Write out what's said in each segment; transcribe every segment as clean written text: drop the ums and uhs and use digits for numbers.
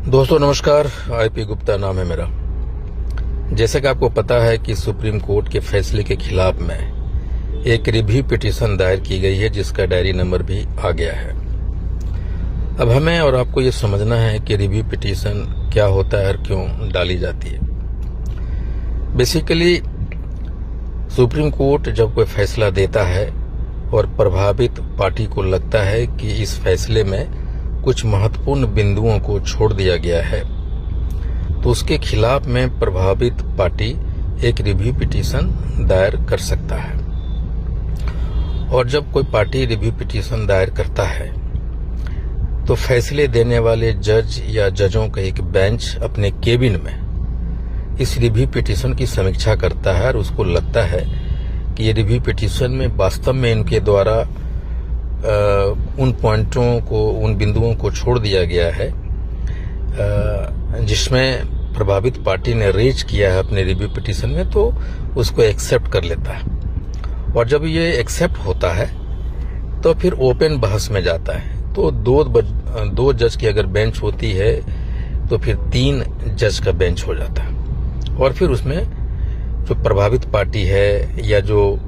दोस्तों नमस्कार। आईपी गुप्ता नाम है मेरा। जैसे कि आपको पता है कि सुप्रीम कोर्ट के फैसले के खिलाफ में एक रिव्यू पिटीशन दायर की गई है, जिसका डायरी नंबर भी आ गया है। अब हमें और आपको ये समझना है कि रिव्यू पिटीशन क्या होता है और क्यों डाली जाती है। बेसिकली सुप्रीम कोर्ट जब कोई फैसला देता है और प्रभावित पार्टी को लगता है कि इस फैसले में कुछ महत्वपूर्ण बिंदुओं को छोड़ दिया गया है, तो उसके खिलाफ में प्रभावित पार्टी एक रिव्यू पिटीशन दायर कर सकता है। और जब कोई पार्टी रिव्यू पिटीशन दायर करता है तो फैसले देने वाले जज या जजों का एक बेंच अपने केबिन में इस रिव्यू पिटीशन की समीक्षा करता है और उसको लगता है कि ये रिव्यू पिटीशन में वास्तव में इनके द्वारा उन पॉइंटों को, उन बिंदुओं को छोड़ दिया गया है जिसमें प्रभावित पार्टी ने रेज किया है अपने रिव्यू पिटीशन में, तो उसको एक्सेप्ट कर लेता है। और जब ये एक्सेप्ट होता है तो फिर ओपन बहस में जाता है। तो दो जज की अगर बेंच होती है तो फिर 3 जज का बेंच हो जाता है। और फिर उसमें जो प्रभावित पार्टी है या जो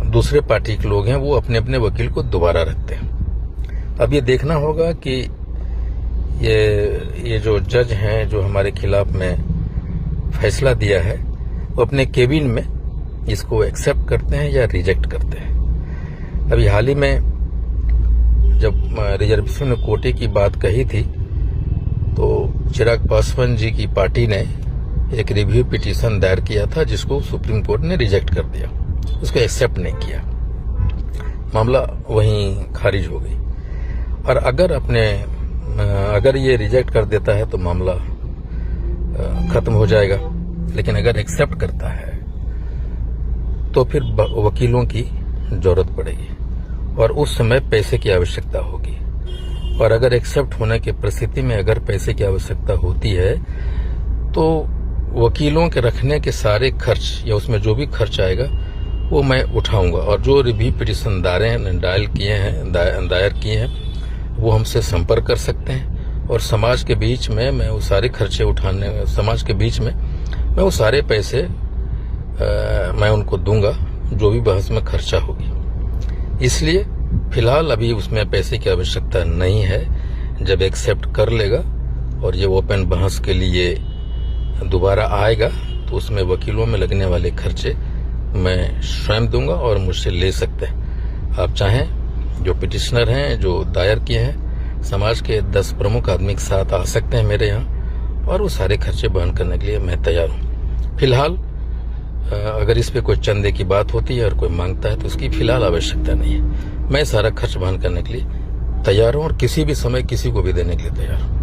दूसरे पार्टी के लोग हैं वो अपने अपने वकील को दोबारा रखते हैं। अब ये देखना होगा कि ये जो जज हैं जो हमारे खिलाफ में फैसला दिया है वो अपने केबिन में इसको एक्सेप्ट करते हैं या रिजेक्ट करते हैं। अभी हाल ही में जब रिजर्वेशन कोटे की बात कही थी तो चिराग पासवान जी की पार्टी ने एक रिव्यू पिटीशन दायर किया था, जिसको सुप्रीम कोर्ट ने रिजेक्ट कर दिया, उसको एक्सेप्ट नहीं किया। मामला वहीं खारिज हो गई। और अगर ये रिजेक्ट कर देता है तो मामला खत्म हो जाएगा, लेकिन अगर एक्सेप्ट करता है तो फिर वकीलों की जरूरत पड़ेगी और उस समय पैसे की आवश्यकता होगी। और अगर एक्सेप्ट होने की परिस्थिति में अगर पैसे की आवश्यकता होती है तो वकीलों के रखने के सारे खर्च या उसमें जो भी खर्च आएगा वो मैं उठाऊंगा। और जो रिव्यू पिटीशन दायर किए हैं वो हमसे संपर्क कर सकते हैं और समाज के बीच में मैं वो सारे खर्चे उठाने, समाज के बीच में मैं वो सारे पैसे मैं उनको दूंगा जो भी बहस में खर्चा होगी। इसलिए फिलहाल अभी उसमें पैसे की आवश्यकता नहीं है। जब एक्सेप्ट कर लेगा और ये ओपन बहस के लिए दोबारा आएगा तो उसमें वकीलों में लगने वाले खर्चे मैं स्वयं दूंगा और मुझसे ले सकते हैं। आप चाहें जो पिटिशनर हैं जो दायर किए हैं, समाज के 10 प्रमुख आदमी के साथ आ सकते हैं मेरे यहाँ और वो सारे खर्चे वहन करने के लिए मैं तैयार हूँ। फिलहाल अगर इस पे कोई चंदे की बात होती है और कोई मांगता है तो उसकी फिलहाल आवश्यकता नहीं है। मैं सारा खर्च वहन करने के लिए तैयार हूँ और किसी भी समय किसी को भी देने के लिए तैयार हूँ।